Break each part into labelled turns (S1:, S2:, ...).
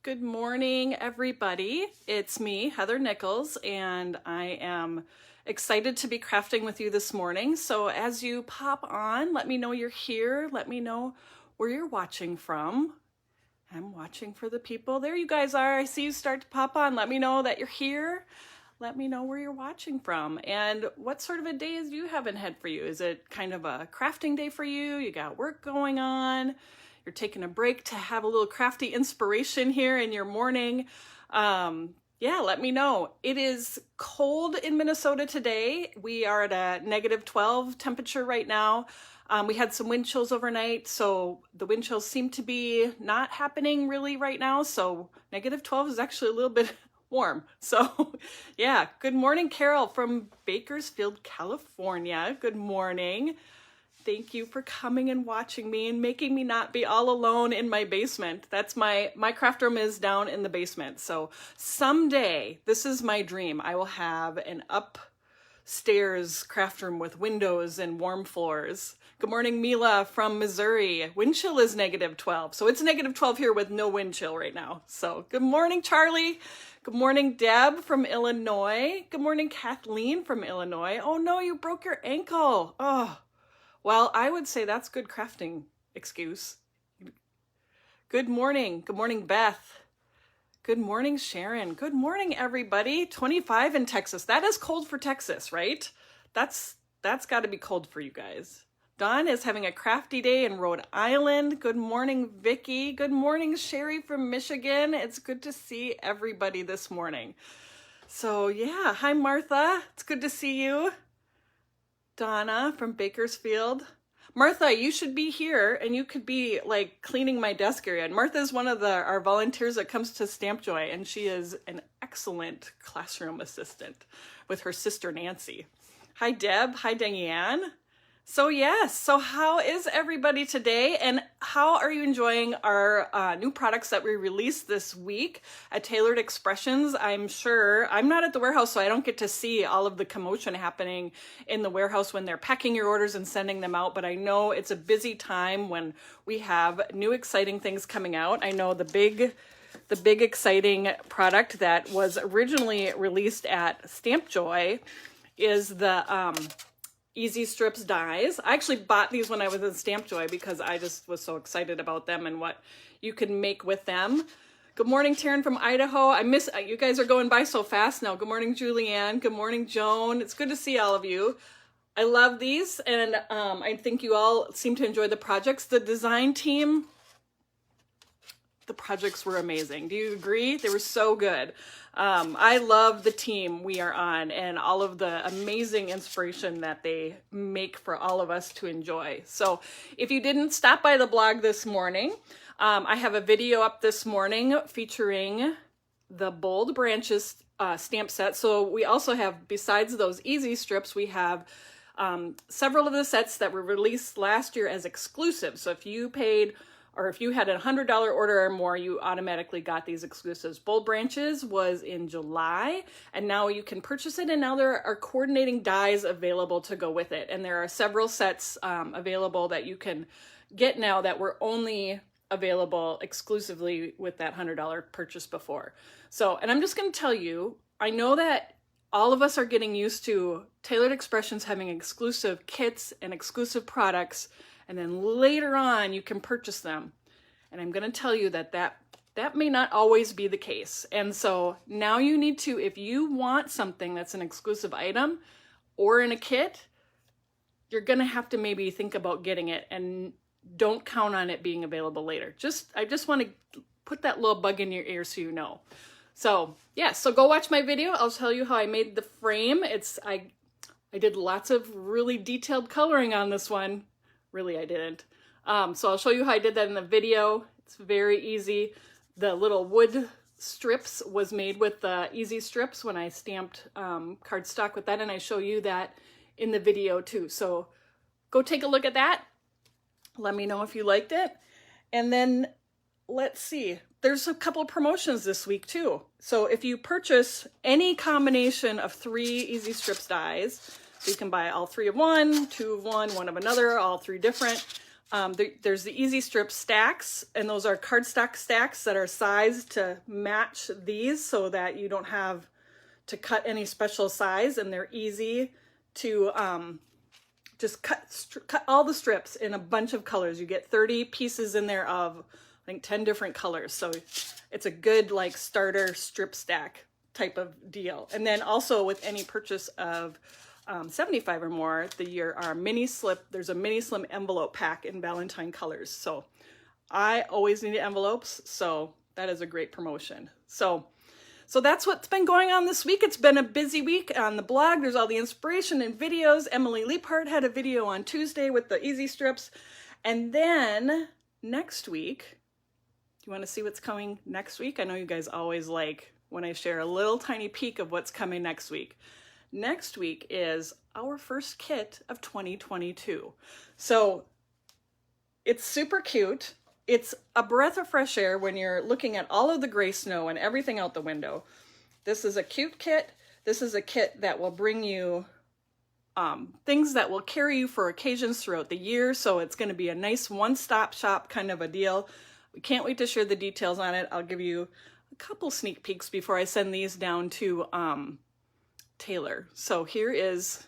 S1: Good morning, everybody. It's me, Heather Nichols, and I am excited to be crafting with you this morning. So as you pop on, let me know you're here. Let me know where you're watching from. I'm watching for the people. There you guys are. I see you start to pop on. Let me know that you're here. Let me know where you're watching from and what sort of a day do you have ahead for you? Is it kind of a crafting day for you? You got work going on? You're taking a break to have a little crafty inspiration here in your morning. Yeah, let me know. It is cold in Minnesota today. We are at a -12 temperature right now. We had some wind chills overnight, so the wind chills seem to be not happening really right now. So -12 is actually a little bit warm. So yeah, good morning, Carol from Bakersfield, California. Good morning. Thank you for coming and watching me and making me not be all alone in my basement. That's my craft room is down in the basement. So someday, this is my dream. I will have an upstairs craft room with windows and warm floors. Good morning, Mila from Missouri. Wind chill is -12. So it's -12 here with no wind chill right now. So good morning, Charlie. Good morning, Deb from Illinois. Good morning, Kathleen from Illinois. Oh no, you broke your ankle. Oh. Well, I would say that's good crafting excuse. Good morning. Good morning, Beth. Good morning, Sharon. Good morning, everybody. 25 in Texas. That is cold for Texas, right? That's got to be cold for you guys. Dawn is having a crafty day in Rhode Island. Good morning, Vicky. Good morning, Sherry from Michigan. It's good to see everybody this morning. So yeah, hi, Martha. It's good to see you. Donna from Bakersfield. Martha, you should be here and you could be like cleaning my desk area. And Martha is one of our volunteers that comes to Stamp Joy, and she is an excellent classroom assistant with her sister Nancy. Hi, Deb. Hi, Diane. So yes, so how is everybody today, and how are you enjoying our new products that we released this week at Tailored Expressions? I'm sure I'm not at the warehouse, so I don't get to see all of the commotion happening in the warehouse when they're packing your orders and sending them out, but I know it's a busy time when we have new exciting things coming out. I know the big exciting product that was originally released at Stamp Joy is the Easy Strips dies. I actually bought these when I was in Stamp Joy because I just was so excited about them and what you can make with them. Good morning, Taryn from Idaho. You guys are going by so fast now. Good morning, Julianne. Good morning, Joan. It's good to see all of you. I love these, and I think you all seem to enjoy the projects. The design team, the projects were amazing. Do you agree? They were so good. I love the team we are on and all of the amazing inspiration that they make for all of us to enjoy. So if you didn't stop by the blog this morning, I have a video up this morning featuring the Bold Branches stamp set. So we also have, besides those easy strips, we have several of the sets that were released last year as exclusive. So if you paid, or if you had a $100 order or more, you automatically got these exclusives. Bold Branches was in July, and now you can purchase it, and now there are coordinating dies available to go with it. And there are several sets available that you can get now that were only available exclusively with that $100 purchase before. So, and I'm just gonna tell you, I know that all of us are getting used to Tailored Expressions having exclusive kits and exclusive products, and then later on you can purchase them. And I'm going to tell you that may not always be the case. And so now you need to, if you want something that's an exclusive item or in a kit, you're going to have to maybe think about getting it, and don't count on it being available later. I just want to put that little bug in your ear so you know. So yeah, so go watch my video. I'll tell you how I made the frame. I did lots of really detailed coloring on this one. Really, I didn't. So I'll show you how I did that in the video. It's very easy. The little wood strips was made with the Easy Strips when I stamped cardstock with that, and I show you that in the video too. So go take a look at that. Let me know if you liked it. And then let's see. There's a couple of promotions this week too. So if you purchase any combination of 3 Easy Strips dies, you can buy all 3 of one, 2 of one of another, all 3 different. There's the Easy Strip stacks, and those are cardstock stacks that are sized to match these so that you don't have to cut any special size, and they're easy to just cut all the strips in a bunch of colors. You get 30 pieces in there of, I think, 10 different colors. So it's a good like starter strip stack type of deal. And then also with any purchase of 75 or more, there's a mini slim envelope pack in Valentine colors. So I always need envelopes, so that is a great promotion. So that's what's been going on this week. It's been a busy week on the blog. There's all the inspiration and videos. Emily Leapart had a video on Tuesday with the easy strips. And then next week, do you want to see what's coming next week? I know you guys always like when I share a little tiny peek of what's coming next week. Next week is our first kit of 2022. So it's super cute. It's a breath of fresh air when you're looking at all of the gray snow and everything out the window. This is a cute kit. This is a kit that will bring you things that will carry you for occasions throughout the year. So it's going to be a nice one-stop shop kind of a deal. We can't wait to share the details on it. I'll give you a couple sneak peeks before I send these down to Taylor. So here is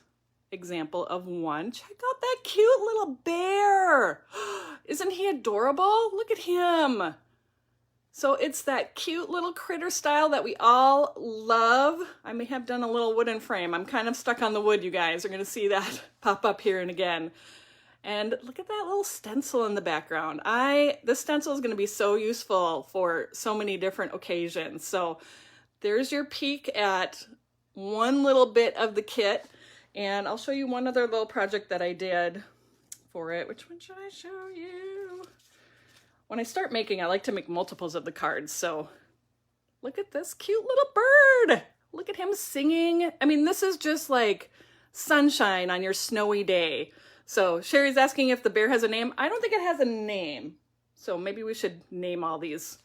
S1: example of one. Check out that cute little bear. Isn't he adorable? Look at him. So it's that cute little critter style that we all love. I may have done a little wooden frame. I'm kind of stuck on the wood, you guys. You're going to see that pop up here and again. And look at that little stencil in the background. This stencil is going to be so useful for so many different occasions. So there's your peek at one little bit of the kit. And I'll show you one other little project that I did for it. Which one should I show you? When I start making, I like to make multiples of the cards. So look at this cute little bird. Look at him singing. I mean, this is just like sunshine on your snowy day. So Sherry's asking if the bear has a name. I don't think it has a name. So maybe we should name all these.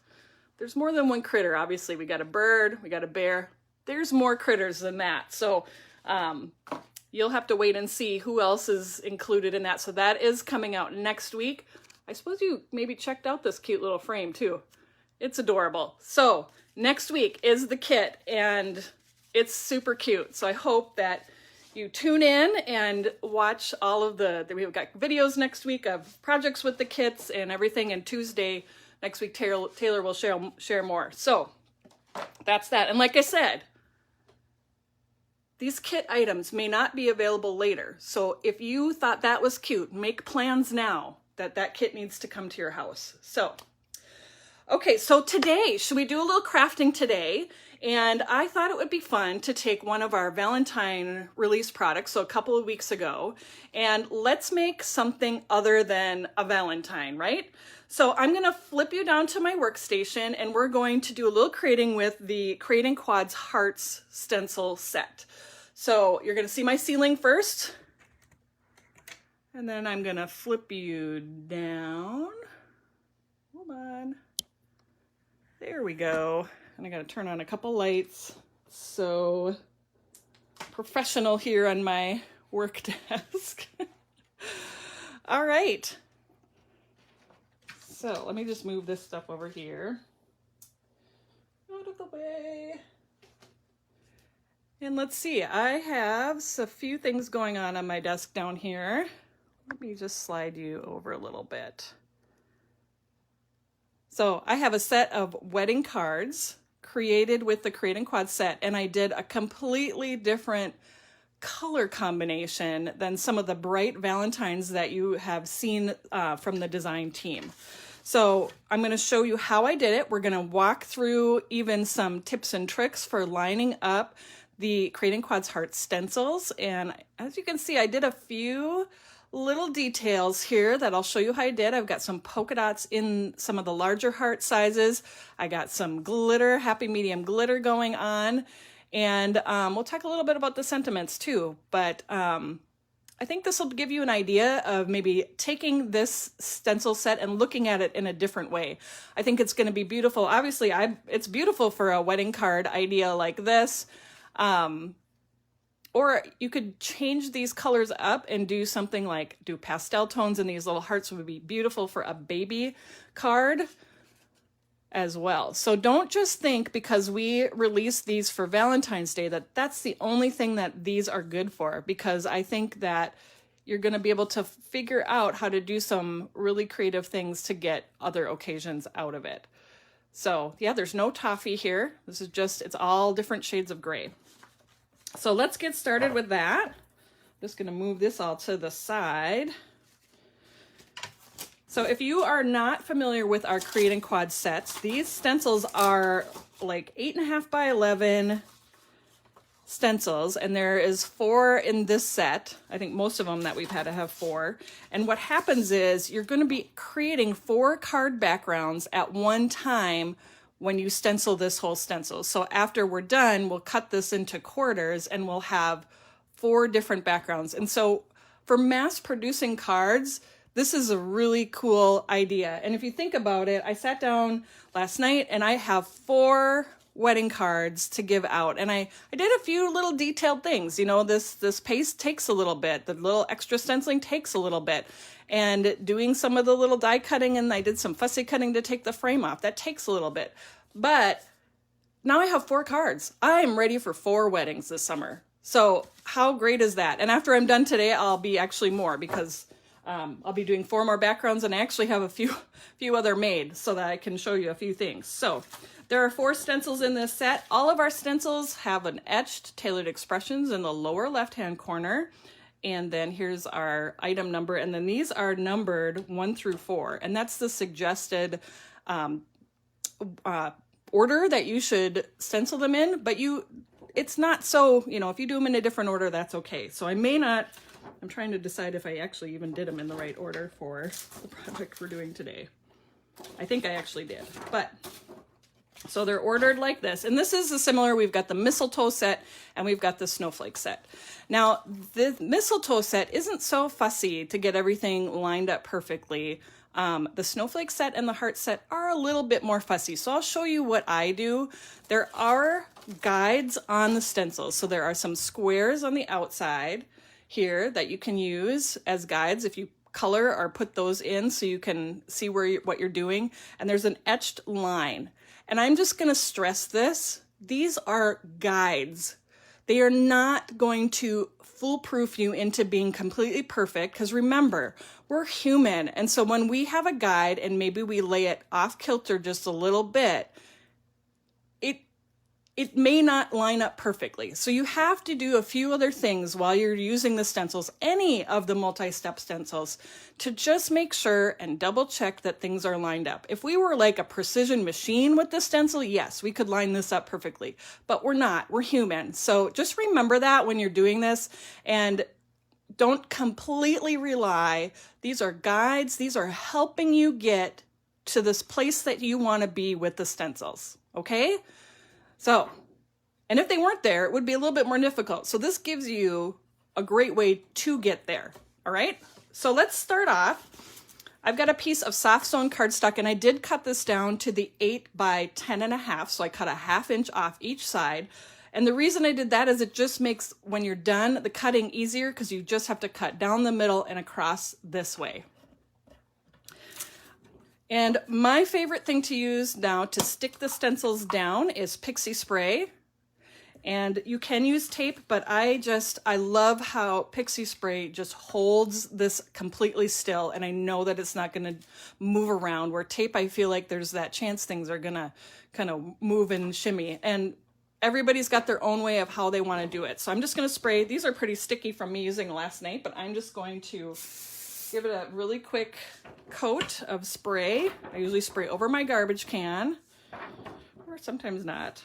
S1: There's more than one critter. Obviously, we got a bird, we got a bear. There's more critters than that. So you'll have to wait and see who else is included in that. So that is coming out next week. I suppose you maybe checked out this cute little frame too. It's adorable. So next week is the kit and it's super cute. So I hope that you tune in and watch all of we've got videos next week of projects with the kits and everything. And Tuesday next week, Taylor will share more. So that's that. And like I said, these kit items may not be available later. So if you thought that was cute, make plans now that kit needs to come to your house. So, okay, so today, should we do a little crafting today? And I thought it would be fun to take one of our Valentine release products, so a couple of weeks ago, and let's make something other than a Valentine, right? So I'm gonna flip you down to my workstation and we're going to do a little creating with the Creating Quads Hearts stencil set. So you're gonna see my ceiling first, and then I'm gonna flip you down. Hold on. There we go. And I gotta turn on a couple lights. So professional here on my work desk. All right. So let me just move this stuff over here. Out of the way. And let's see, I have a few things going on my desk down here. Let me just slide you over a little bit. So I have a set of wedding cards created with the Creating Quad set, and I did a completely different color combination than some of the bright Valentines that you have seen from the design team. So I'm going to show you how I did it. We're going to walk through even some tips and tricks for lining up the Creating Quads Heart stencils. And as you can see, I did a few little details here that I'll show you how I did. I've got some polka dots in some of the larger heart sizes. I got some glitter, happy medium glitter going on. And we'll talk a little bit about the sentiments too. But I think this will give you an idea of maybe taking this stencil set and looking at it in a different way. I think it's going to be beautiful. Obviously, it's beautiful for a wedding card idea like this. or you could change these colors up and do something like do pastel tones, and these little hearts would be beautiful for a baby card as well. So don't just think because we released these for Valentine's Day that that's the only thing that these are good for, because I think that you're going to be able to figure out how to do some really creative things to get other occasions out of it. So yeah, there's no toffee here. This is just, it's all different shades of gray. So let's get started with that. I'm just going to move this all to the side. So if you are not familiar with our Create and Quad sets, these stencils are like 8.5 by 11 stencils, and there is 4 in this set. I think most of them that we've had to have 4. And what happens is you're going to be creating 4 card backgrounds at one time when you stencil this whole stencil. So after we're done, we'll cut this into quarters and we'll have 4 different backgrounds. And so for mass producing cards, this is a really cool idea. And if you think about it, I sat down last night and I have 4 wedding cards to give out. And I did a few little detailed things. You know, this paste takes a little bit. The little extra stenciling takes a little bit. And doing some of the little die cutting, and I did some fussy cutting to take the frame off. That takes a little bit. But now I have 4 cards. I'm ready for 4 weddings this summer. So how great is that? And after I'm done today, I'll be actually more, because I'll be doing 4 more backgrounds, and I actually have a few other made so that I can show you a few things. So there are 4 stencils in this set. All of our stencils have an etched tailored expressions in the lower left-hand corner. And then here's our item number. And then these are numbered 1 through 4. And that's the suggested order that you should stencil them in. But it's not so, you know, if you do them in a different order, that's okay. So I may not, I'm trying to decide if I actually even did them in the right order for the project we're doing today. I think I actually did, but so they're ordered like this. And this is a similar, we've got the mistletoe set and we've got the snowflake set. Now, the mistletoe set isn't so fussy to get everything lined up perfectly. The snowflake set and the heart set are a little bit more fussy. So I'll show you what I do. There are guides on the stencils. So there are some squares on the outside here that you can use as guides if you color or put those in so you can see what you're doing. And there's an etched line. And I'm just going to stress this. These are guides. They are not going to foolproof you into being completely perfect, because remember, we're human. And so when we have a guide and maybe we lay it off kilter just a little bit, it may not line up perfectly. So you have to do a few other things while you're using the stencils, any of the multi-step stencils, to just make sure and double check that things are lined up. If we were like a precision machine with the stencil, yes, we could line this up perfectly, but we're not, we're human. So just remember that when you're doing this, and don't completely rely. These are guides. These are helping you get to this place that you want to be with the stencils. Okay? So, and if they weren't there, it would be a little bit more difficult. So this gives you a great way to get there. All right. So let's start off. I've got a piece of soft sewn cardstock, and I did cut this down to the 8 by 10.5. So I cut a 1/2 inch off each side. And the reason I did that is it just makes, when you're done, the cutting easier, because you just have to cut down the middle and across this way. And my favorite thing to use now to stick the stencils down is Pixie Spray. And you can use tape, but I love how Pixie Spray just holds this completely still. And I know that it's not going to move around, where tape, I feel like there's that chance things are going to kind of move and shimmy. And everybody's got their own way of how they want to do it. So I'm just going to spray. These are pretty sticky from me using last night, but I'm just going to give it a really quick coat of spray. I usually spray over my garbage can, or sometimes not.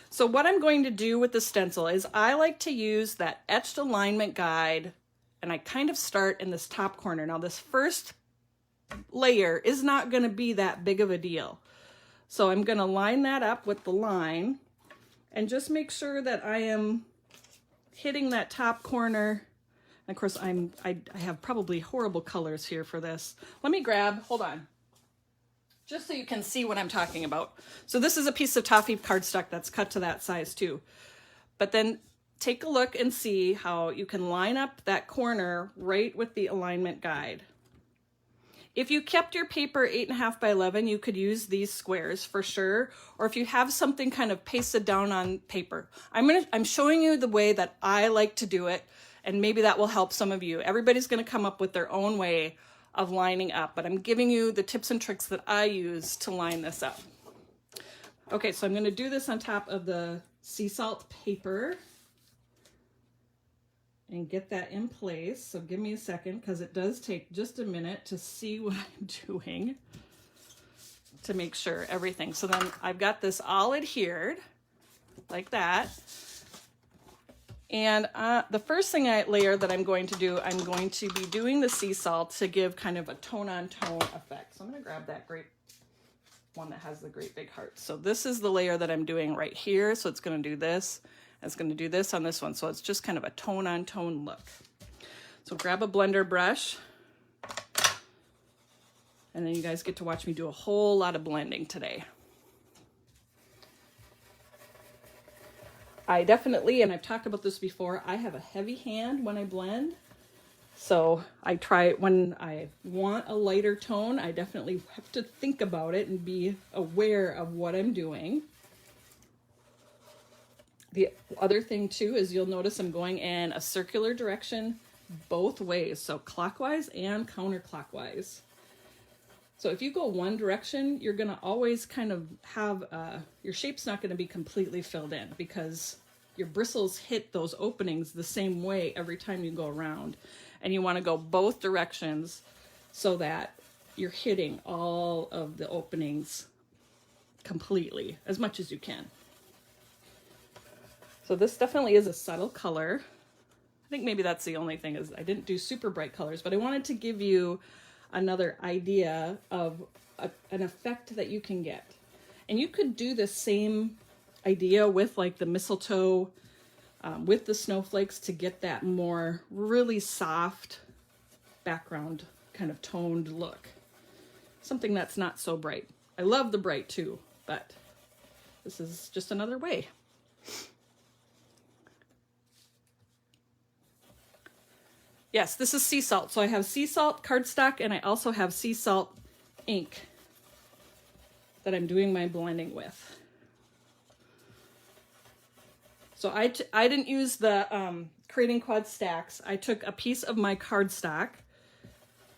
S1: So what I'm going to do with the stencil is I like to use that etched alignment guide, and I kind of start in this top corner. Now this first layer is not going to be that big of a deal. So I'm going to line that up with the line and just make sure that I am hitting that top corner. And of course, I have probably horrible colors here for this. Let me grab, hold on, just so you can see what I'm talking about. So this is a piece of toffee cardstock that's cut to that size too. But then take a look and see how you can line up that corner right with the alignment guide. If you kept your paper 8.5 by 11, you could use these squares for sure. Or if you have something kind of pasted down on paper. I'm showing you the way that I like to do it, and maybe that will help some of you. Everybody's gonna come up with their own way of lining up, but I'm giving you the tips and tricks that I use to line this up. Okay, so I'm gonna do this on top of the sea salt paper and get that in place. So give me a second, because it does take just a minute to see what I'm doing to make sure everything. So then I've got this all adhered like that. And the first layer that I'm going to do, I'm going to be doing the sea salt to give kind of a tone on tone effect. So I'm gonna grab that great one that has the great big heart. So this is the layer that I'm doing right here. So it's gonna do this. It's going to do this on this one, so it's just kind of a tone on tone look. So grab a blender brush, and then you guys get to watch me do a whole lot of blending today. I definitely, and I've talked about this before, I have a heavy hand when I blend. So I try, when I want a lighter tone, I definitely have to think about it and be aware of what I'm doing. The other thing too is you'll notice I'm going in a circular direction both ways, so clockwise and counterclockwise. So if you go one direction, you're gonna always kind of have, your shape's not gonna be completely filled in, because your bristles hit those openings the same way every time you go around. And you wanna go both directions so that you're hitting all of the openings completely, as much as you can. So this definitely is a subtle color. I think maybe that's the only thing, is I didn't do super bright colors, but I wanted to give you another idea of an effect that you can get. And you could do the same idea with like the mistletoe, with the snowflakes, to get that more really soft background kind of toned look. Something that's not so bright. I love the bright too, but this is just another way. Yes, this is sea salt. So I have sea salt cardstock, and I also have sea salt ink that I'm doing my blending with. So I didn't use the Creating Quad stacks. I took a piece of my cardstock,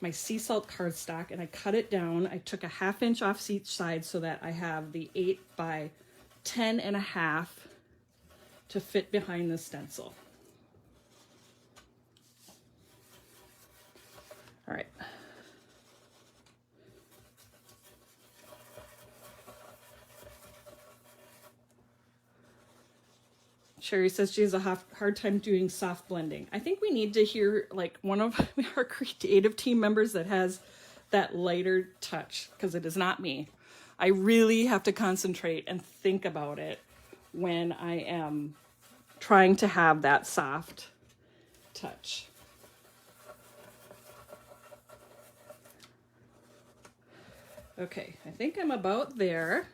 S1: my sea salt cardstock, and I cut it down. I took a 1/2 inch off each side so that I have the 8 by 10.5 to fit behind the stencil. All right. Sherry says she has a hard time doing soft blending. I think we need to hear like one of our creative team members that has that lighter touch, because it is not me. I really have to concentrate and think about it when I am trying to have that soft touch. Okay, I think I'm about there.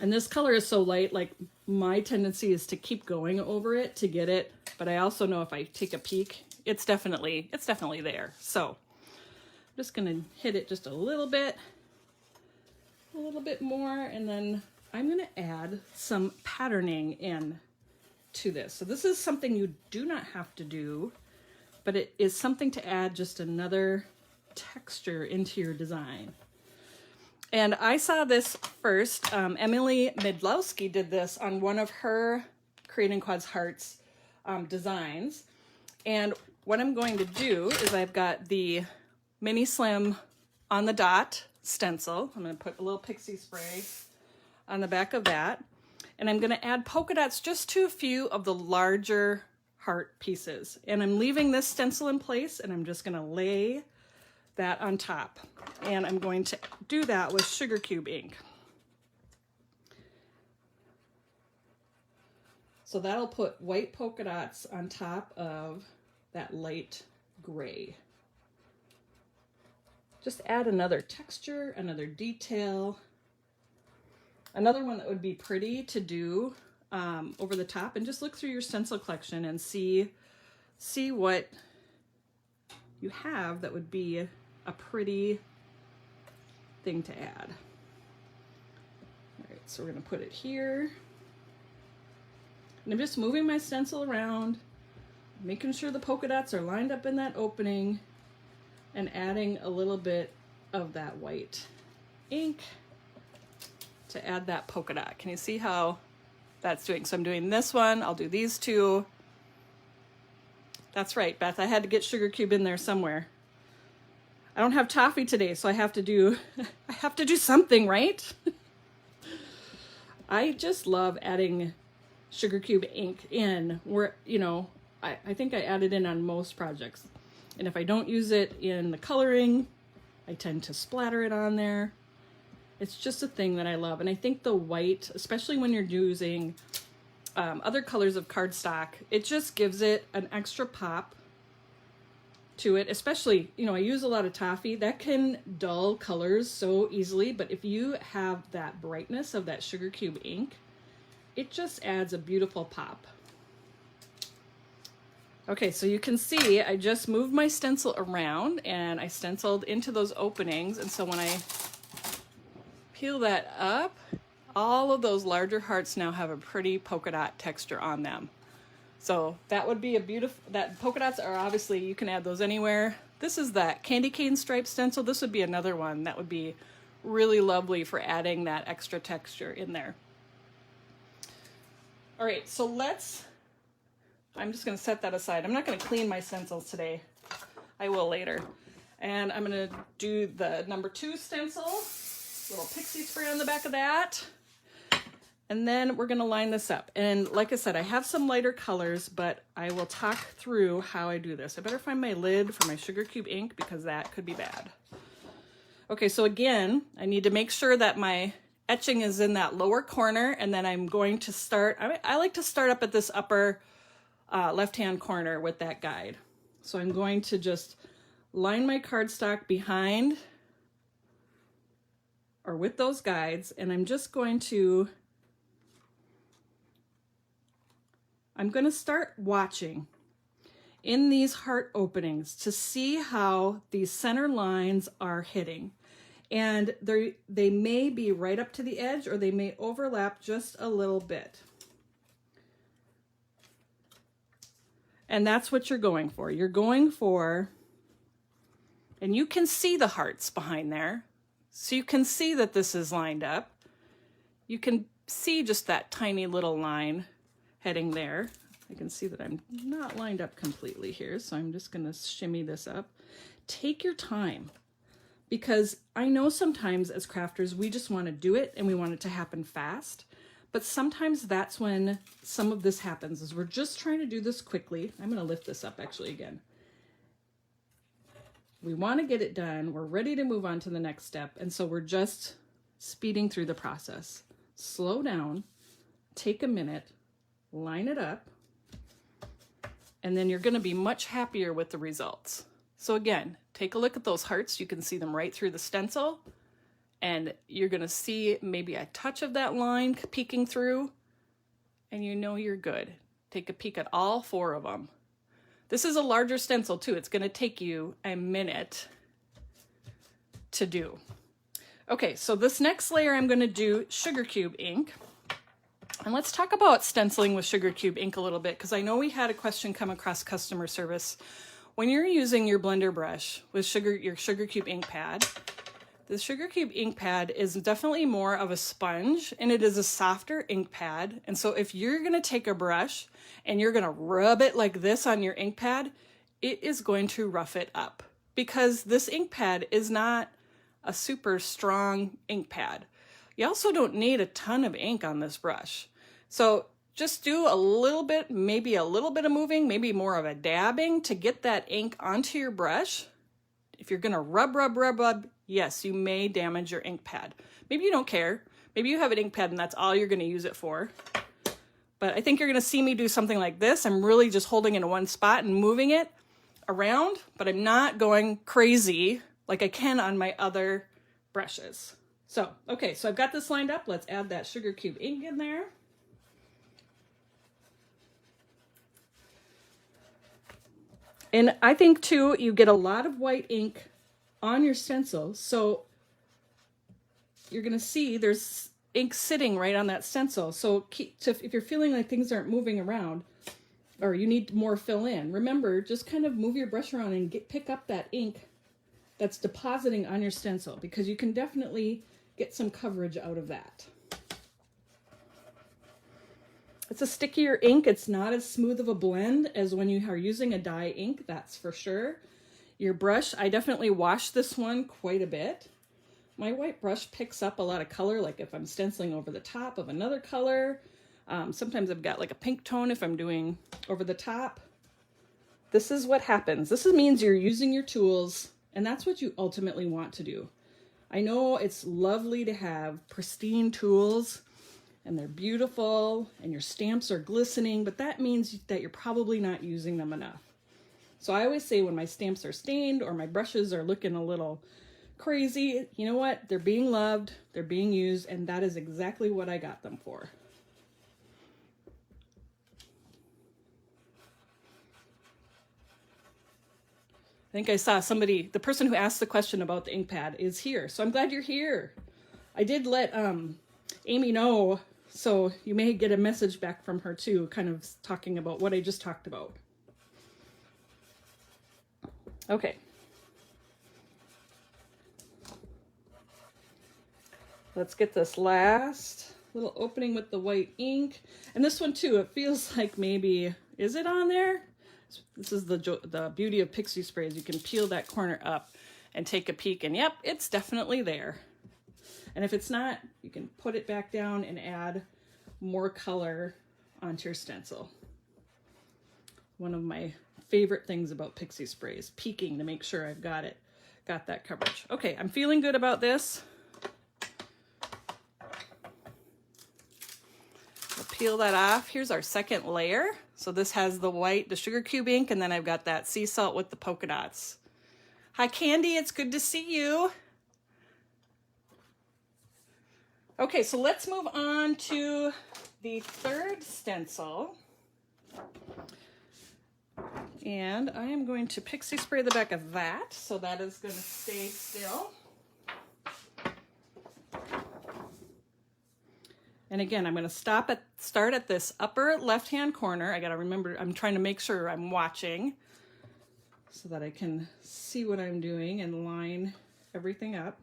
S1: And this color is so light, like my tendency is to keep going over it to get it, but I also know if I take a peek, it's definitely there. So I'm just gonna hit it just a little bit more, and then I'm gonna add some patterning in to this. So this is something you do not have to do, but it is something to add just another texture into your design. And I saw this first. Emily Midlowski did this on one of her Creating Quads Hearts designs. And what I'm going to do is I've got the Mini Slim on the dot stencil. I'm going to put a little Pixie Spray on the back of that. And I'm going to add polka dots just to a few of the larger heart pieces. And I'm leaving this stencil in place, and I'm just going to lay that on top. And I'm going to do that with sugar cube ink. So that'll put white polka dots on top of that light gray. Just add another texture, another detail. Another one that would be pretty to do over the top, and just look through your stencil collection and see what you have that would be a pretty thing to add. All right, so we're going to put it here. And I'm just moving my stencil around, making sure the polka dots are lined up in that opening, and adding a little bit of that white ink to add that polka dot. Can you see how that's doing? So I'm doing this one, I'll do these two. That's right, Beth, I had to get sugar cube in there somewhere. I don't have toffee today, so I have to do something, right? I just love adding sugar cube ink in where, you know, I think I add it in on most projects. And if I don't use it in the coloring, I tend to splatter it on there. It's just a thing that I love. And I think the white, especially when you're using other colors of cardstock, it just gives it an extra pop to it. Especially, you know, I use a lot of toffee. That can dull colors so easily. But if you have that brightness of that sugar cube ink, it just adds a beautiful pop. Okay, so you can see I just moved my stencil around and I stenciled into those openings. And so when I peel that up, all of those larger hearts now have a pretty polka dot texture on them. So that would be a beautiful, that polka dots are obviously, you can add those anywhere. This is that candy cane stripe stencil. This would be another one that would be really lovely for adding that extra texture in there. All right, so I'm just gonna set that aside. I'm not gonna clean my stencils today. I will later. And I'm gonna do the number 2 stencil, little Pixie Spray on the back of that. And then we're gonna line this up. And like I said, I have some lighter colors, but I will talk through how I do this. I better find my lid for my sugar cube ink because that could be bad. Okay, so again, I need to make sure that my etching is in that lower corner, and then I'm going to start, I like to start up at this upper left-hand corner with that guide. So I'm going to just line my cardstock behind or with those guides, and I'm going to start watching in these heart openings to see how these center lines are hitting. And they may be right up to the edge, or they may overlap just a little bit. And that's what you're going for. You're going for, and you can see the hearts behind there. So you can see that this is lined up. You can see just that tiny little line heading there. I can see that I'm not lined up completely here, so I'm just gonna shimmy this up. Take your time, because I know sometimes as crafters, we just wanna do it and we want it to happen fast. But sometimes that's when some of this happens, is we're just trying to do this quickly. I'm gonna lift this up actually again. We wanna get it done. We're ready to move on to the next step. And so we're just speeding through the process. Slow down, take a minute, line it up, and then you're gonna be much happier with the results. So again, take a look at those hearts. You can see them right through the stencil. And you're gonna see maybe a touch of that line peeking through, and you know you're good. Take a peek at all 4 of them. This is a larger stencil too. It's gonna take you a minute to do. Okay, so this next layer I'm gonna do sugar cube ink. And let's talk about stenciling with sugar cube ink a little bit, because I know we had a question come across customer service. When you're using your blender brush with your sugar cube ink pad, the sugar cube ink pad is definitely more of a sponge, and it is a softer ink pad. And so if you're gonna take a brush and you're gonna rub it like this on your ink pad, it is going to rough it up, because this ink pad is not a super strong ink pad. You also don't need a ton of ink on this brush. So just do a little bit, maybe a little bit of moving, maybe more of a dabbing to get that ink onto your brush. If you're gonna rub, yes, you may damage your ink pad. Maybe you don't care. Maybe you have an ink pad and that's all you're gonna use it for. But I think you're gonna see me do something like this. I'm really just holding it in one spot and moving it around, but I'm not going crazy like I can on my other brushes. So, okay, so I've got this lined up. Let's add that sugar cube ink in there. And I think too, you get a lot of white ink on your stencil. So you're gonna see there's ink sitting right on that stencil. So if you're feeling like things aren't moving around or you need more fill in, remember, just kind of move your brush around and pick up that ink that's depositing on your stencil, because you can definitely get some coverage out of that. It's a stickier ink. It's not as smooth of a blend as when you are using a dye ink, that's for sure. Your brush, I definitely wash this one quite a bit. My white brush picks up a lot of color, like if I'm stenciling over the top of another color. Sometimes I've got like a pink tone if I'm doing over the top. This is what happens. This means you're using your tools, and that's what you ultimately want to do. I know it's lovely to have pristine tools and they're beautiful and your stamps are glistening, but that means that you're probably not using them enough. So I always say when my stamps are stained or my brushes are looking a little crazy, you know what? They're being loved, they're being used, and that is exactly what I got them for. I think I saw somebody, the person who asked the question about the ink pad is here. So I'm glad you're here. I did let Amy know, so you may get a message back from her too, kind of talking about what I just talked about. Okay. Let's get this last little opening with the white ink. And this one too, it feels like maybe, is it on there? This is the beauty of Pixie Spray, is you can peel that corner up and take a peek, and yep, it's definitely there. And if it's not, you can put it back down and add more color onto your stencil. One of my favorite things about Pixie Spray is peeking to make sure I've got that coverage. Okay, I'm feeling good about this. We'll peel that off. Here's our second layer. So this has the white, the sugar cube ink, and then I've got that sea salt with the polka dots. Hi Candy, it's good to see you. Okay, so let's move on to the third stencil. And I am going to Pixie Spray the back of that, so that is going to stay still. And again, I'm going to start at this upper left-hand corner. I got to remember, I'm trying to make sure I'm watching so that I can see what I'm doing and line everything up.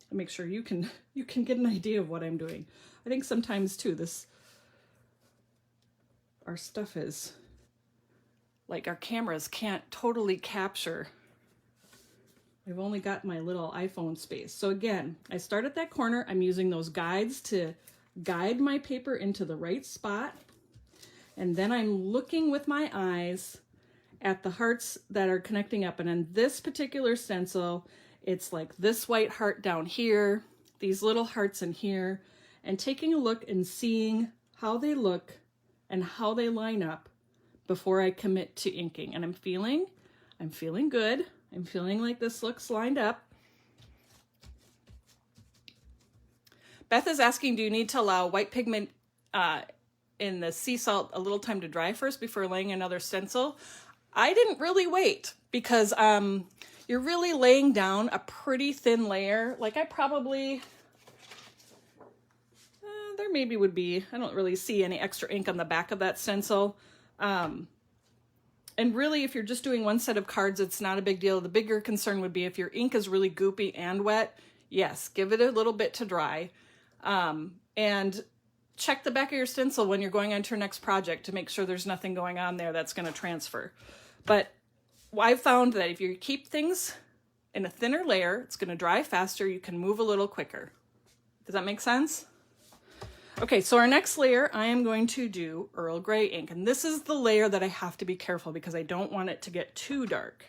S1: And make sure you can get an idea of what I'm doing. I think sometimes too, our stuff is like our cameras can't totally capture. I've only got my little iPhone space. So again, I start at that corner. I'm using those guides to guide my paper into the right spot. And then I'm looking with my eyes at the hearts that are connecting up. And in this particular stencil, it's like this white heart down here, these little hearts in here, and taking a look and seeing how they look and how they line up before I commit to inking. And I'm feeling good. I'm feeling like this looks lined up. Beth is asking, do you need to allow white pigment in the sea salt a little time to dry first before laying another stencil? I didn't really wait because you're really laying down a pretty thin layer. Like I probably, there maybe would be, I don't really see any extra ink on the back of that stencil. And really, if you're just doing one set of cards, it's not a big deal. The bigger concern would be if your ink is really goopy and wet, yes, give it a little bit to dry. And check the back of your stencil when you're going on to your next project to make sure there's nothing going on there that's going to transfer. But I've found that if you keep things in a thinner layer, it's going to dry faster. You can move a little quicker. Does that make sense? Okay, so our next layer, I am going to do Earl Grey ink. And this is the layer that I have to be careful because I don't want it to get too dark.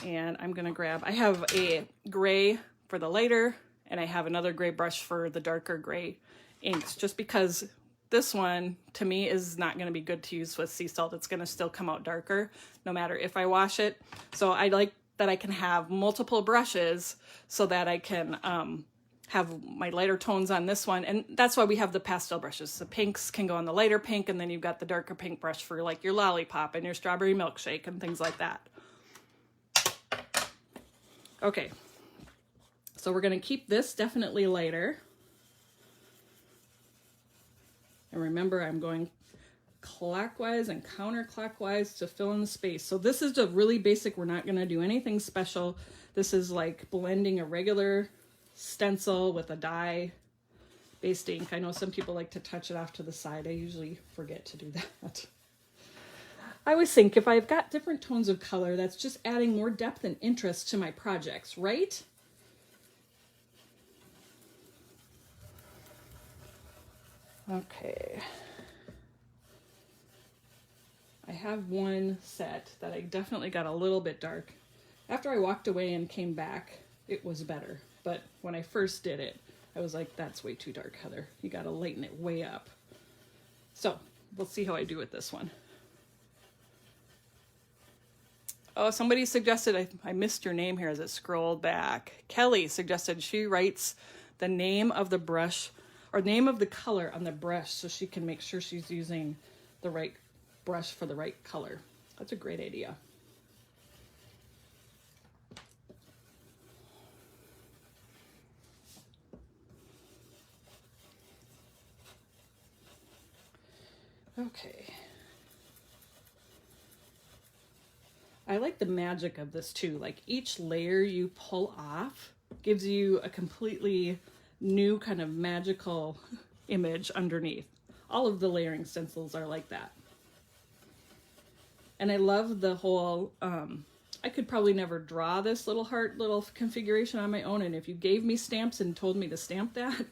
S1: And I'm going to grab, I have a gray for the lighter, and I have another gray brush for the darker gray inks, just because this one, to me, is not going to be good to use with sea salt. It's going to still come out darker, no matter if I wash it. So I like that I can have multiple brushes so that I can have my lighter tones on this one. And that's why we have the pastel brushes. The pinks can go on the lighter pink, and then you've got the darker pink brush for like your lollipop and your strawberry milkshake and things like that. Okay, so we're gonna keep this definitely lighter. And remember, I'm going clockwise and counterclockwise to fill in the space. So this is just really basic. We're not gonna do anything special. This is like blending a regular stencil with a dye-based ink. I know some people like to touch it off to the side. I usually forget to do that. I always think if I've got different tones of color, that's just adding more depth and interest to my projects, right? Okay. I have one set that I definitely got a little bit dark. After I walked away and came back, it was better. But when I first did it, I was like, that's way too dark, Heather. You gotta lighten it way up. So we'll see how I do with this one. Oh, somebody suggested, I missed your name here as it scrolled back. Kelly suggested she writes the name of the brush or name of the color on the brush so she can make sure she's using the right brush for the right color. That's a great idea. Okay. I like the magic of this too. Like each layer you pull off gives you a completely new kind of magical image underneath. All of the layering stencils are like that. And I love the whole, I could probably never draw this little heart little configuration on my own. And if you gave me stamps and told me to stamp that,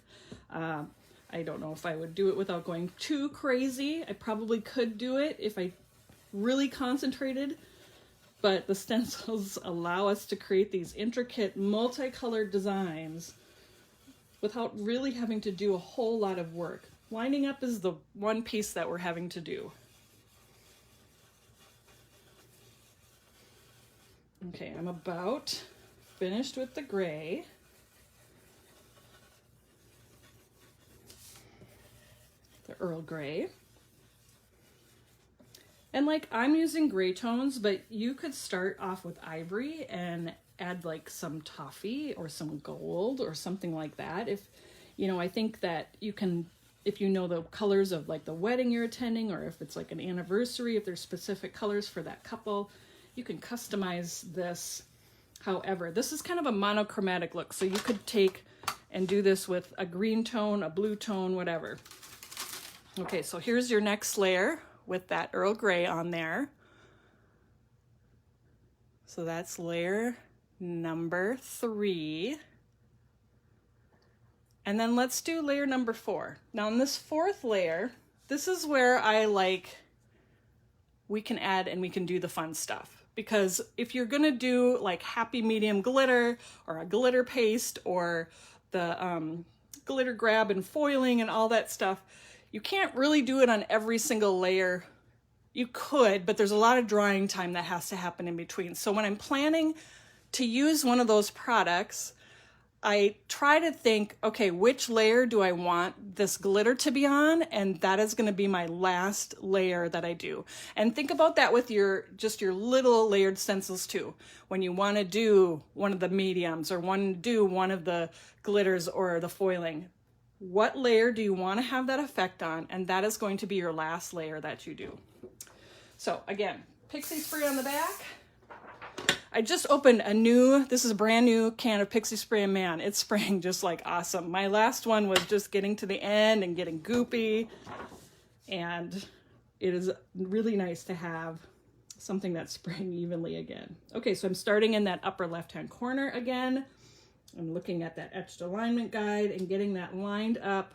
S1: I don't know if I would do it without going too crazy. I probably could do it if I really concentrated. But the stencils allow us to create these intricate multicolored designs without really having to do a whole lot of work. Lining up is the one piece that we're having to do. Okay, I'm about finished with the gray. The Earl Grey. And like I'm using gray tones, but you could start off with ivory and add like some toffee or some gold or something like that. If, you know, I think that you can, if you know the colors of like the wedding you're attending, or if it's like an anniversary, if there's specific colors for that couple, you can customize this. However, this is kind of a monochromatic look. So you could take and do this with a green tone, a blue tone, whatever. Okay, so here's your next layer with that Earl Grey on there. So that's layer number 3. And then let's do layer number 4. Now in this 4th layer, this is where I like, we can add and we can do the fun stuff. Because if you're gonna do like happy medium glitter or a glitter paste or the glitter grab and foiling and all that stuff, you can't really do it on every single layer. You could, but there's a lot of drying time that has to happen in between. So when I'm planning to use one of those products, I try to think, okay, which layer do I want this glitter to be on? And that is gonna be my last layer that I do. And think about that with just your little layered stencils too. When you wanna do one of the mediums or want to do one of the glitters or the foiling, what layer do you wanna have that effect on? And that is going to be your last layer that you do. So again, Pixie Spray on the back. I just opened this is a brand new can of Pixie Spray, and man, it's spraying just like awesome. My last one was just getting to the end and getting goopy, and it is really nice to have something that's spraying evenly again. Okay, so I'm starting in that upper left-hand corner again. I'm looking at that etched alignment guide and getting that lined up.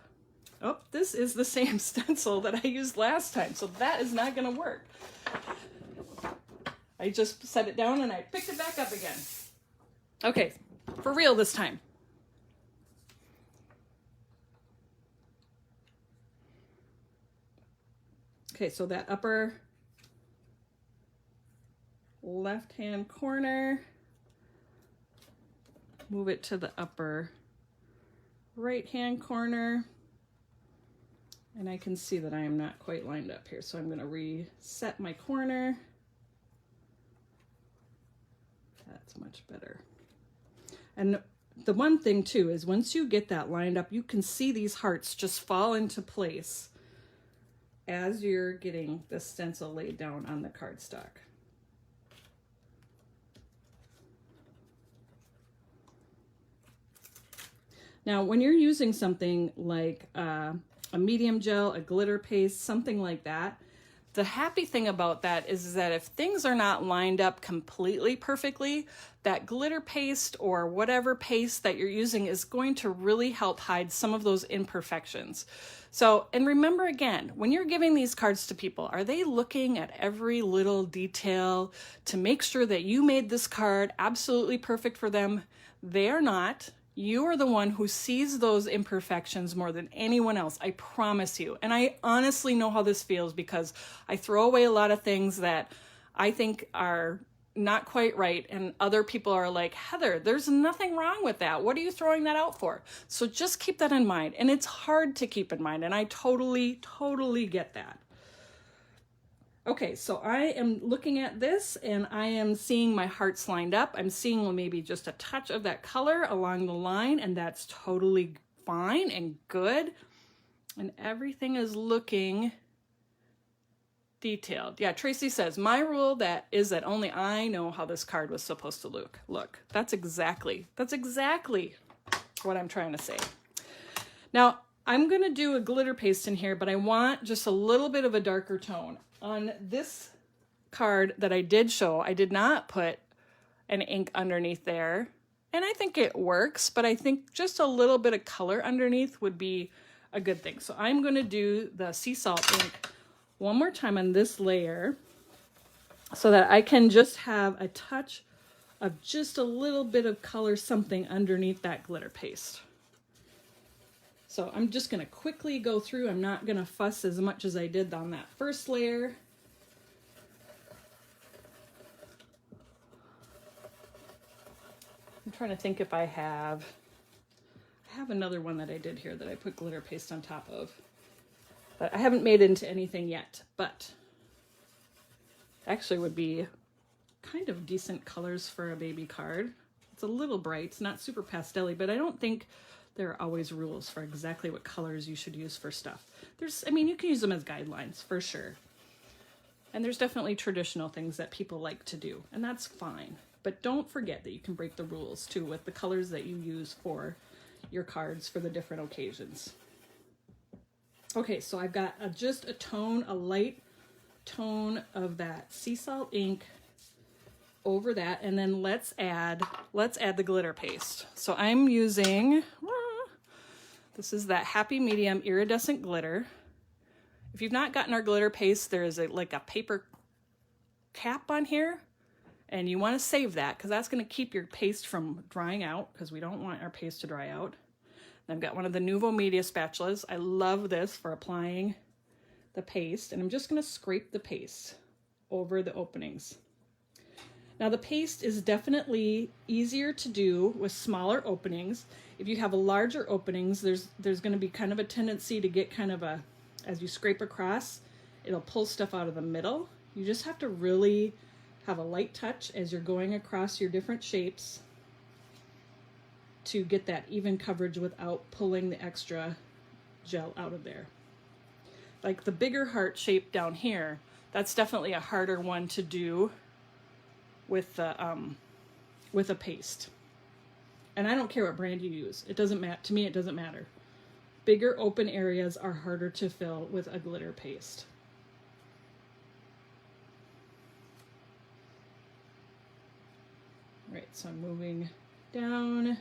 S1: Oh, this is the same stencil that I used last time, so that is not gonna work. I just set it down and I picked it back up again. Okay, for real this time. Okay, so that upper left-hand corner, move it to the upper right-hand corner. And I can see that I am not quite lined up here, so I'm going to reset my corner. That's much better. And the one thing too is once you get that lined up, you can see these hearts just fall into place as you're getting the stencil laid down on the cardstock. Now, when you're using something like a medium gel, a glitter paste, something like that, the happy thing about that is that if things are not lined up completely perfectly, that glitter paste or whatever paste that you're using is going to really help hide some of those imperfections. So, and remember again, when you're giving these cards to people, are they looking at every little detail to make sure that you made this card absolutely perfect for them? They are not. You are the one who sees those imperfections more than anyone else, I promise you. And I honestly know how this feels because I throw away a lot of things that I think are not quite right, and other people are like, Heather, there's nothing wrong with that. What are you throwing that out for? So just keep that in mind. And it's hard to keep in mind, and I totally get that. Okay, so I am looking at this and I am seeing my hearts lined up. I'm seeing maybe just a touch of that color along the line, and that's totally fine and good. And everything is looking detailed. Yeah, Tracy says, my rule is that only I know how this card was supposed to look. Look, that's exactly what I'm trying to say. Now, I'm gonna do a glitter paste in here, but I want just a little bit of a darker tone. On this card that I did show, I did not put an ink underneath there, and I think it works, but I think just a little bit of color underneath would be a good thing. So I'm going to do the sea salt ink one more time on this layer so that I can just have a touch of just a little bit of color something underneath that glitter paste. So I'm just going to quickly go through. I'm not going to fuss as much as I did on that first layer. I'm trying to think if I have another one that I did here that I put glitter paste on top of. But I haven't made it into anything yet, but actually would be kind of decent colors for a baby card. It's a little bright, it's not super pastel-y, but I don't think there are always rules for exactly what colors you should use for stuff. I mean, you can use them as guidelines for sure. And there's definitely traditional things that people like to do, and that's fine. But don't forget that you can break the rules too with the colors that you use for your cards for the different occasions. Okay, so I've got just a light tone of that sea salt ink over that, and then let's add the glitter paste. So I'm using, this is that Happy Medium iridescent glitter. If you've not gotten our glitter paste, there is like a paper cap on here, and you want to save that because that's going to keep your paste from drying out, because we don't want our paste to dry out. And I've got one of the Nuvo Media spatulas. I love this for applying the paste, and I'm just going to scrape the paste over the openings. Now the paste is definitely easier to do with smaller openings. If you have a larger openings, there's going to be kind of a tendency to get kind of as you scrape across, it'll pull stuff out of the middle. You just have to really have a light touch as you're going across your different shapes to get that even coverage without pulling the extra gel out of there. Like the bigger heart shape down here, that's definitely a harder one to do with a paste. And I don't care what brand you use. It doesn't matter. To me, it doesn't matter. Bigger open areas are harder to fill with a glitter paste. All right, so I'm moving down.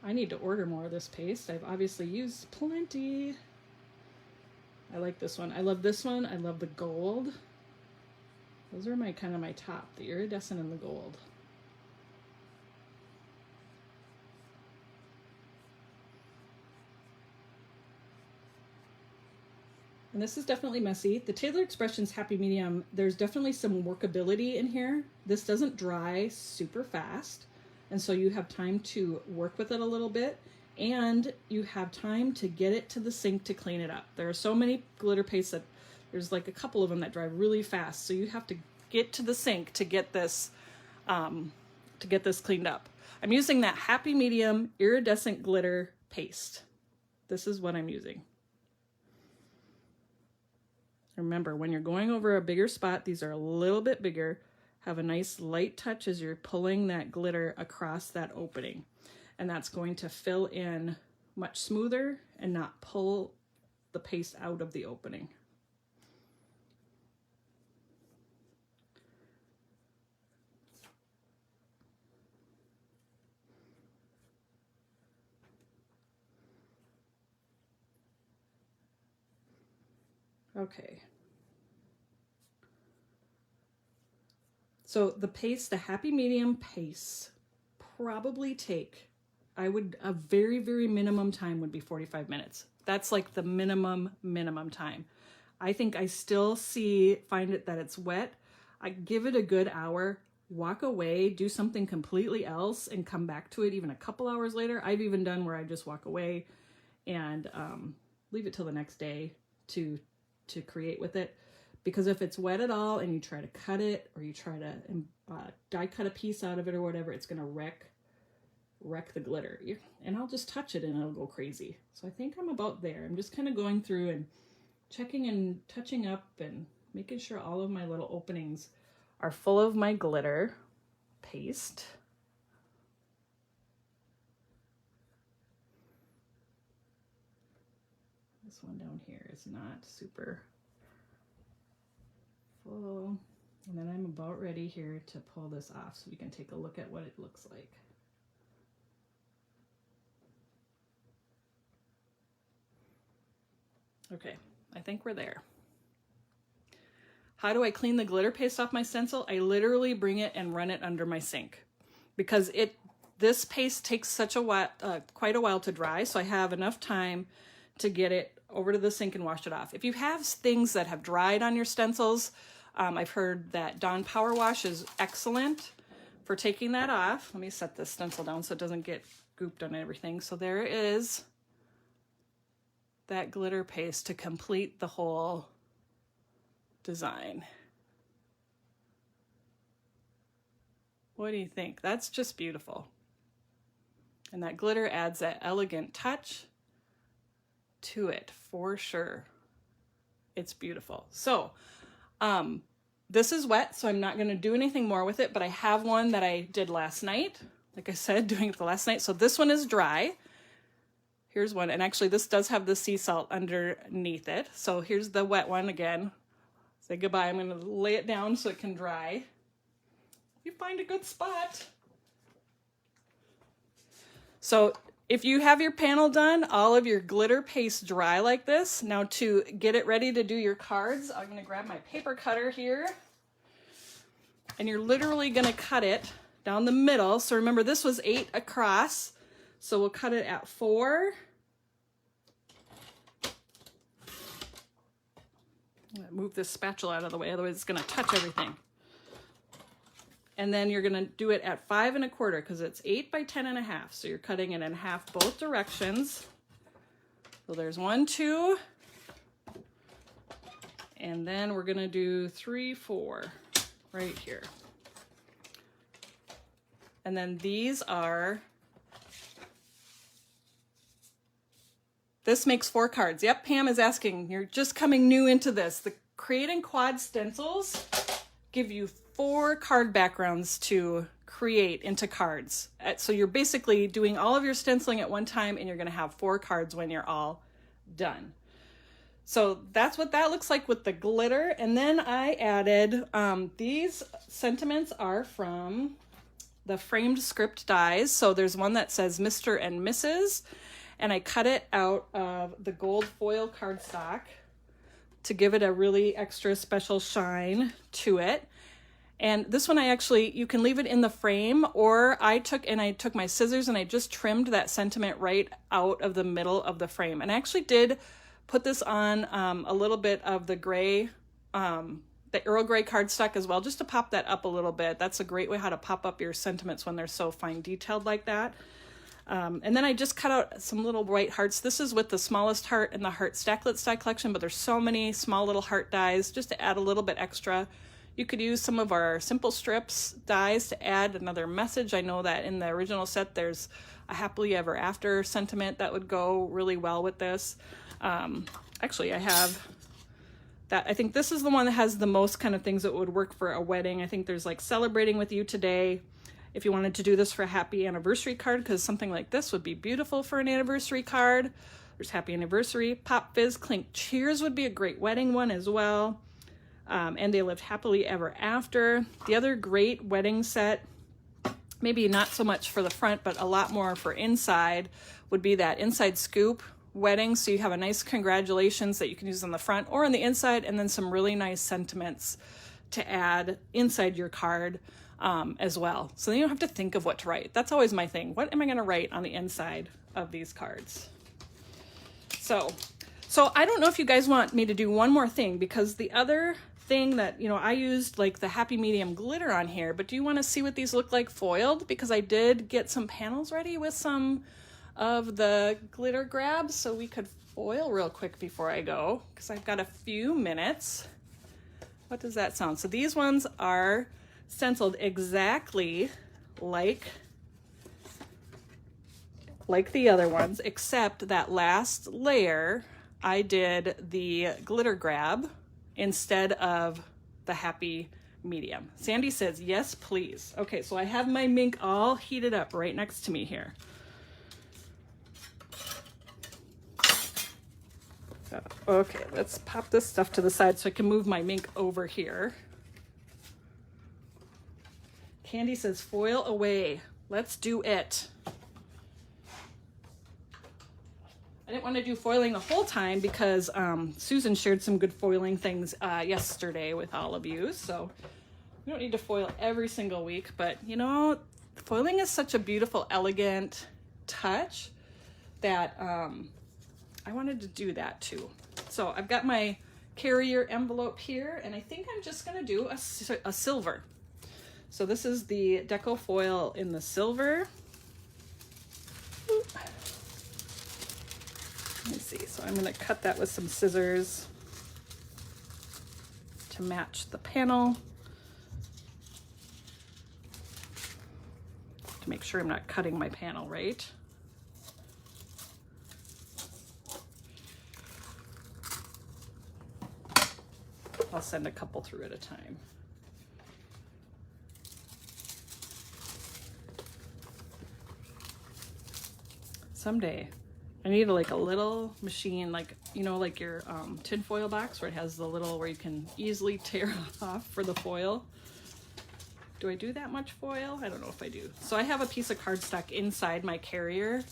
S1: I need to order more of this paste. I've obviously used plenty. I like this one. I love this one. I love the gold. Those are my kind of my top, the iridescent and the gold. And this is definitely messy. The Tailored Expressions Happy Medium, there's definitely some workability in here. This doesn't dry super fast. And so you have time to work with it a little bit, and you have time to get it to the sink to clean it up. There are so many glitter pastes that there's like a couple of them that dry really fast. So you have to get to the sink to get this cleaned up. I'm using that Happy Medium iridescent glitter paste. This is what I'm using. Remember, when you're going over a bigger spot, these are a little bit bigger. Have a nice light touch as you're pulling that glitter across that opening. And that's going to fill in much smoother and not pull the paste out of the opening. Okay. So the paste, the Happy Medium paste, probably take, a very, very minimum time would be 45 minutes. That's like the minimum time. I think I still find it that it's wet. I give it a good hour, walk away, do something completely else, and come back to it even a couple hours later. I've even done where I just walk away and leave it till the next day to create with it. Because if it's wet at all and you try to cut it, or you try to die cut a piece out of it or whatever, it's going to wreck the glitter. And I'll just touch it and it'll go crazy. So I think I'm about there. I'm just kind of going through and checking and touching up and making sure all of my little openings are full of my glitter paste. This one down here is not super full. And then I'm about ready here to pull this off so we can take a look at what it looks like. Okay, I think we're there. How do I clean the glitter paste off my stencil? I literally bring it and run it under my sink, because this paste takes such a while, quite a while to dry, so I have enough time to get it over to the sink and wash it off. If you have things that have dried on your stencils, I've heard that Dawn Power Wash is excellent for taking that off. Let me set this stencil down so it doesn't get gooped on everything. So there is that glitter paste to complete the whole design. What do you think? That's just beautiful. And that glitter adds that elegant touch to it for sure. It's beautiful. So this is wet, so I'm not going to do anything more with it, but I have one that I did last night. Like I said, doing it the last night. So this one is dry. Here's one, and actually this does have the sea salt underneath it. So here's the wet one again. Say goodbye. I'm going to lay it down so it can dry. You find a good spot. So if you have your panel done, all of your glitter paste dry like this, now to get it ready to do your cards, I'm going to grab my paper cutter here. And you're literally going to cut it down the middle. So remember, this was 8 across. So we'll cut it at 4. I'm going to move this spatula out of the way, otherwise it's going to touch everything. And then you're going to do it at 5 1/4 because it's 8 by 10 1/2. So you're cutting it in half both directions. So there's 1, 2. And then we're going to do 3, 4 right here. And then these are, this makes 4 cards. Yep, Pam is asking, you're just coming new into this. The Creating Quad stencils give you 4 card backgrounds to create into cards. So you're basically doing all of your stenciling at one time, and you're going to have 4 cards when you're all done. So that's what that looks like with the glitter. And then I added, these sentiments are from the framed script dies. So there's one that says Mr. and Mrs. And I cut it out of the gold foil cardstock to give it a really extra special shine to it. And this one you can leave it in the frame, or I took my scissors and I just trimmed that sentiment right out of the middle of the frame. And I actually did put this on a little bit of the gray the Earl Grey cardstock as well, just to pop that up a little bit. That's a great way how to pop up your sentiments when they're so fine detailed like that. And then I just cut out some little white hearts. This is with the smallest heart in the Heart Stacklets die collection, but there's so many small little heart dies just to add a little bit extra. You could use some of our Simple Strips dies to add another message. I know that in the original set there's a happily ever after sentiment that would go really well with this. Actually, I have that. I think this is the one that has the most kind of things that would work for a wedding. I think there's like celebrating with you today. If you wanted to do this for a happy anniversary card, because something like this would be beautiful for an anniversary card. There's happy anniversary. Pop Fizz Clink Cheers would be a great wedding one as well. And they lived happily ever after. The other great wedding set, maybe not so much for the front, but a lot more for inside, would be that Inside Scoop wedding. So you have a nice congratulations that you can use on the front or on the inside, and then some really nice sentiments to add inside your card as well. So then you don't have to think of what to write. That's always my thing. What am I going to write on the inside of these cards? So I don't know if you guys want me to do one more thing, because the other thing that, you know, I used like the Happy Medium glitter on here, but do you want to see what these look like foiled? Because I did get some panels ready with some of the glitter grabs, so we could foil real quick before I go, because I've got a few minutes. What does that sound? So these ones are stenciled exactly like the other ones, except that last layer I did the glitter grab instead of the Happy Medium. Sandy says, yes, please. Okay, so I have my Mink all heated up right next to me here. Okay, let's pop this stuff to the side so I can move my Mink over here. Candy says, foil away. Let's do it. I didn't want to do foiling the whole time because Susan shared some good foiling things yesterday with all of you. So we don't need to foil every single week, but you know, foiling is such a beautiful, elegant touch that I wanted to do that too. So I've got my carrier envelope here, and I think I'm just gonna do a silver. So this is the Deco foil in the silver. Let me see, so I'm gonna cut that with some scissors to match the panel, to make sure I'm not cutting my panel right. I'll send a couple through at a time. Someday I need like a little machine, like, you know, like your tin foil box where it has the little, where you can easily tear off for the foil. Do I do that much foil? I don't know if I do. So I have a piece of cardstock inside my carrier.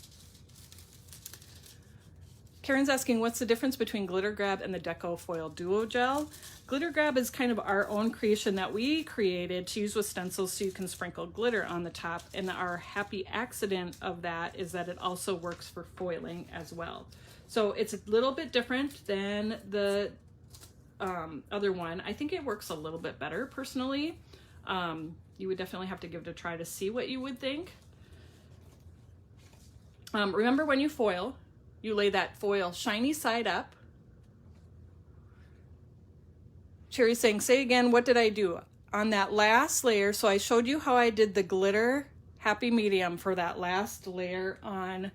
S1: Karen's asking, what's the difference between Glitter Grab and the Deco Foil Duo Gel? Glitter Grab is kind of our own creation that we created to use with stencils so you can sprinkle glitter on the top. And our happy accident of that is that it also works for foiling as well. So it's a little bit different than the other one. I think it works a little bit better personally. You would definitely have to give it a try to see what you would think. Remember, when you foil, you lay that foil shiny side up. Cherry's saying, say again, what did I do? On that last layer, so I showed you how I did the glitter Happy Medium for that last layer on,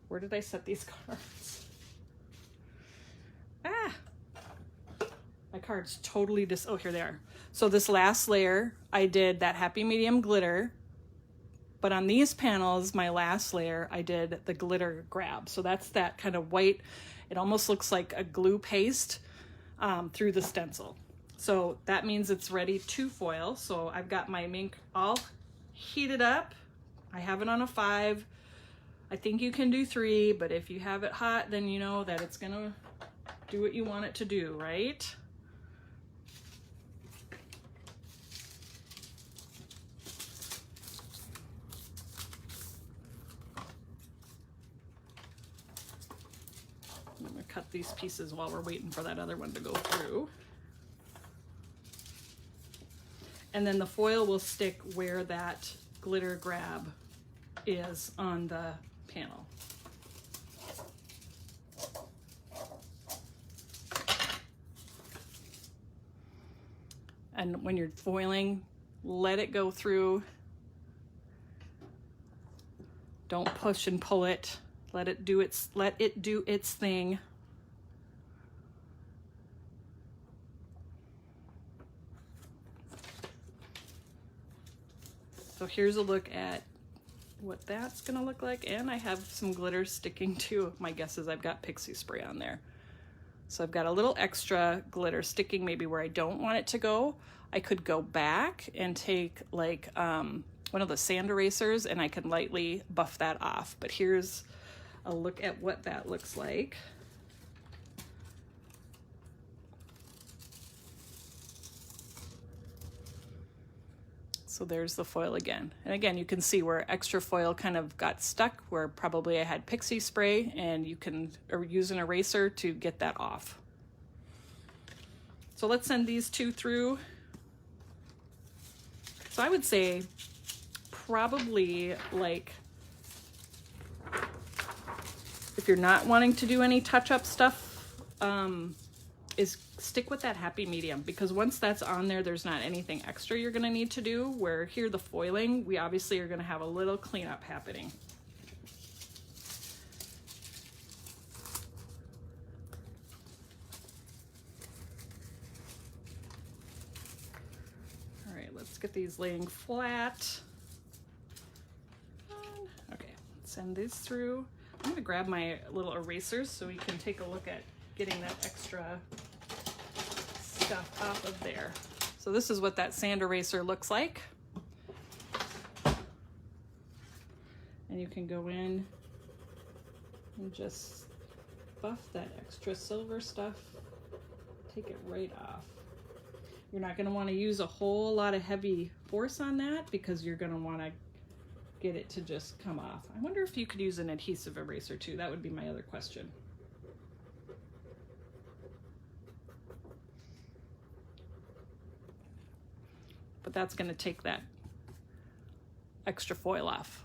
S1: where did I set these cards? Ah, my cards totally oh, here they are. So this last layer, I did that Happy Medium glitter, but on these panels, my last layer, I did the glitter grab. So that's that kind of white, it almost looks like a glue paste through the stencil. So that means it's ready to foil. So I've got my Mink all heated up. I have it on a 5. I think you can do 3, but if you have it hot, then you know that it's gonna do what you want it to do, right? I'm gonna cut these pieces while we're waiting for that other one to go through. and then the foil will stick where that glitter grab is on the panel. And when you're foiling, let it go through. Don't push and pull it. Let it do its thing. So here's a look at what that's gonna look like, and I have some glitter sticking too. My guess is I've got Pixie Spray on there. So I've got a little extra glitter sticking maybe where I don't want it to go. I could go back and take like one of the sand erasers and I can lightly buff that off. But here's a look at what that looks like. So there's the foil again. And again, you can see where extra foil kind of got stuck, where probably I had Pixie Spray, and you can use an eraser to get that off. So let's send these two through. So I would say probably, like, if you're not wanting to do any touch-up stuff, is stick with that happy medium, because once that's on there, there's not anything extra you're going to need to do. Where here, the foiling, we obviously are going to have a little cleanup happening. All right, let's get these laying flat. Okay, send these through. I'm going to grab my little erasers so we can take a look at getting that extra stuff off of there. So this is what that sand eraser looks like. And you can go in and just buff that extra silver stuff, take it right off. You're not going to want to use a whole lot of heavy force on that, because you're going to want to get it to just come off. I wonder if you could use an adhesive eraser too. That would be my other question. But that's going to take that extra foil off.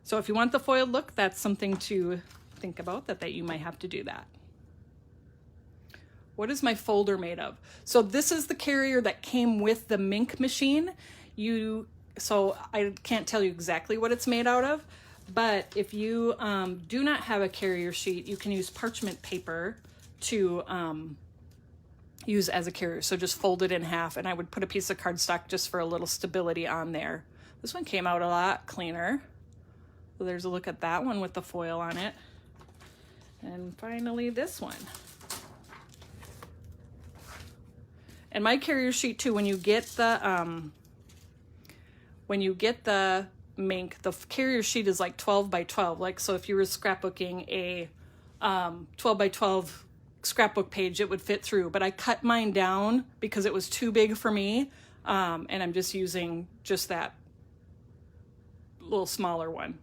S1: So if you want the foiled look, that's something to think about, that you might have to do that. What is my folder made of? So this is the carrier that came with the Mink machine. So I can't tell you exactly what it's made out of, but if you do not have a carrier sheet, you can use parchment paper to use as a carrier. So just fold it in half, and I would put a piece of cardstock just for a little stability on there. This one came out a lot cleaner. So there's a look at that one with the foil on it. And finally this one. And my carrier sheet too, when you get the Mink, the carrier sheet is like 12 by 12. Like, so if you were scrapbooking a 12 by 12 scrapbook page, it would fit through. But I cut mine down because it was too big for me. And I'm just using just that little smaller one.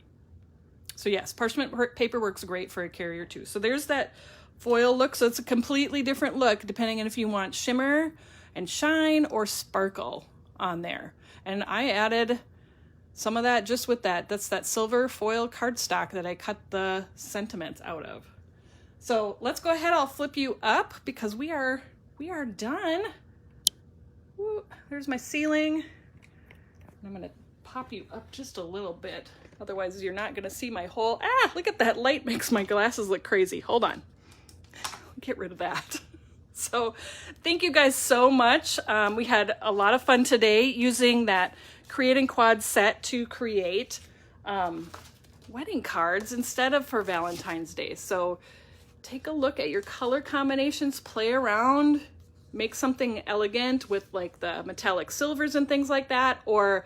S1: So yes, parchment paper works great for a carrier too. So there's that foil look. So it's a completely different look depending on if you want shimmer and shine or sparkle on there. And I added some of that just with that. That's that silver foil cardstock that I cut the sentiments out of. So let's go ahead. I'll flip you up because we are done. Woo, there's my ceiling. I'm gonna pop you up just a little bit. Otherwise you're not gonna see my whole, look at that light, makes my glasses look crazy. Hold on, get rid of that. So thank you guys so much. We had a lot of fun today using that Creating Quad set to create wedding cards instead of for Valentine's Day. So take a look at your color combinations, play around, make something elegant with like the metallic silvers and things like that, or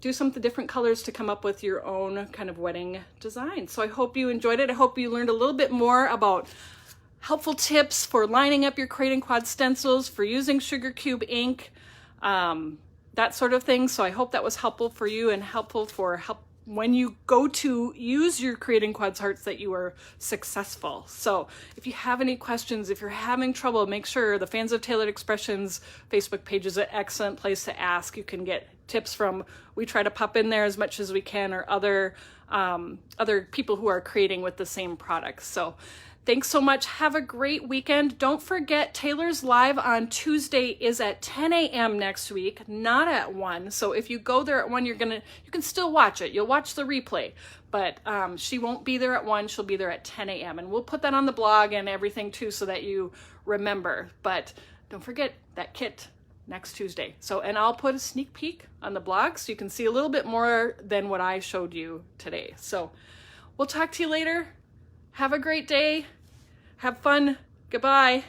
S1: do some of the different colors to come up with your own kind of wedding design. So I hope you enjoyed it. I hope you learned a little bit more about helpful tips for lining up your Creating Quad stencils, for using sugar cube ink, that sort of thing. So I hope that was helpful for you and helpful for when you go to use your Creating Quads Hearts that you are successful. So if you have any questions, if you're having trouble, make sure the Fans of Tailored Expressions Facebook page is an excellent place to ask. You can get tips from, we try to pop in there as much as we can, or other people who are creating with the same products. So thanks so much. Have a great weekend. Don't forget, Taylor's Live on Tuesday is at 10 a.m. next week, not at 1. So if you go there at 1, you can still watch it. You'll watch the replay, but she won't be there at 1. She'll be there at 10 a.m. And we'll put that on the blog and everything too, so that you remember. But don't forget that kit next Tuesday. So, and I'll put a sneak peek on the blog so you can see a little bit more than what I showed you today. So we'll talk to you later. Have a great day. Have fun. Goodbye.